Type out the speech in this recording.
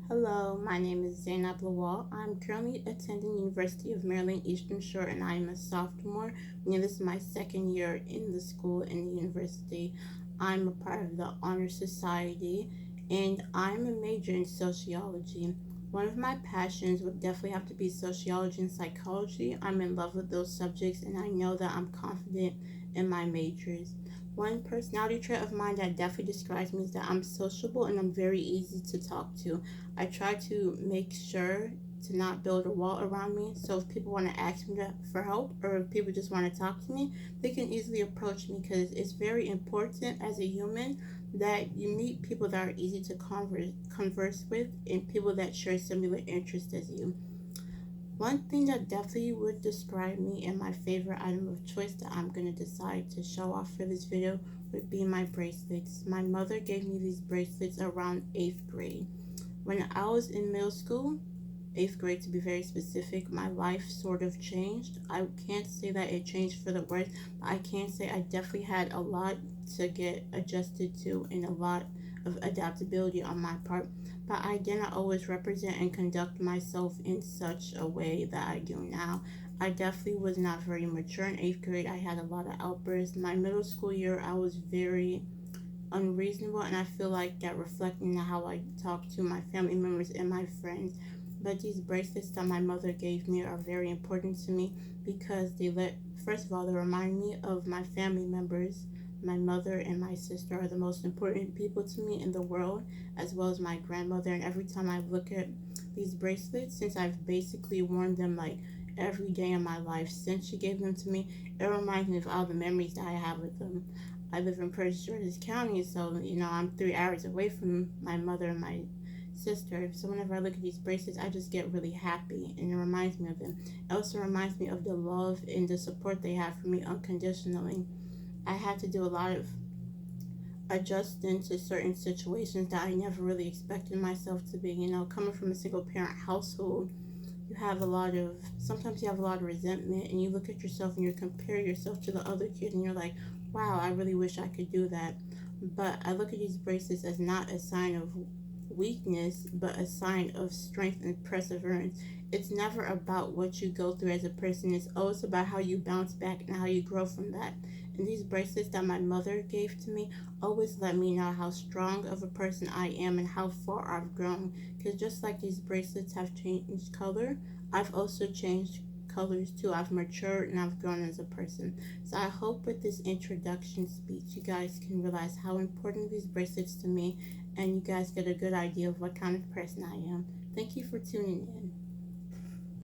Hello, my name is Zainab Lawal. I'm currently attending University of Maryland Eastern Shore and I am a sophomore, meaning this is my second year in the school and the university. I'm a part of the Honor Society and I'm a major in sociology. One of my passions would definitely have to be sociology and psychology. I'm in love with those subjects and I know that I'm confident in my majors. One personality trait of mine that definitely describes me is that I'm sociable and I'm very easy to talk to. I try to make sure to not build a wall around me. So if people want to ask me for help or if people just want to talk to me, they can easily approach me because it's very important as a human that you meet people that are easy to converse with and people that share similar interests as you. One thing that definitely would describe me and my favorite item of choice that I'm going to decide to show off for this video would be my bracelets. My mother gave me these bracelets around 8th grade. When I was in middle school, 8th grade to be very specific, my life sort of changed. I can't say that it changed for the worse, but I can say I definitely had a lot to get adjusted to and a lot of adaptability on my part. But I didn't always represent and conduct myself in such a way that I do now. I definitely was not very mature in 8th grade. I had a lot of outbursts. My middle school year, I was very unreasonable, and I feel like that reflecting how I talk to my family members and my friends. But these bracelets that my mother gave me are very important to me because first of all, they remind me of my family members. My mother and my sister are the most important people to me in the world, as well as my grandmother. And every time I look at these bracelets, since I've basically worn them like every day in my life since she gave them to me, it reminds me of all the memories that I have with them. I live in Prince George's County, so I'm 3 hours away from my mother and my sister. So whenever I look at these bracelets, I just get really happy, and it reminds me of them. It also reminds me of the love and the support they have for me unconditionally. I had to do a lot of adjusting to certain situations that I never really expected myself to be. Coming from a single parent household, sometimes you have a lot of resentment, and you look at yourself and you compare yourself to the other kid and you're like, wow, I really wish I could do that. But I look at these bracelets as not a sign of weakness but a sign of strength and perseverance. It's never about what you go through as a person, it's always about how you bounce back and how you grow from that. And these bracelets that my mother gave to me always let me know how strong of a person I am and how far I've grown. Because just like these bracelets have changed color, I've also changed colors too. I've matured and I've grown as a person. So I hope with this introduction speech, you guys can realize how important these bracelets to me and you guys get a good idea of what kind of person I am. Thank you for tuning in.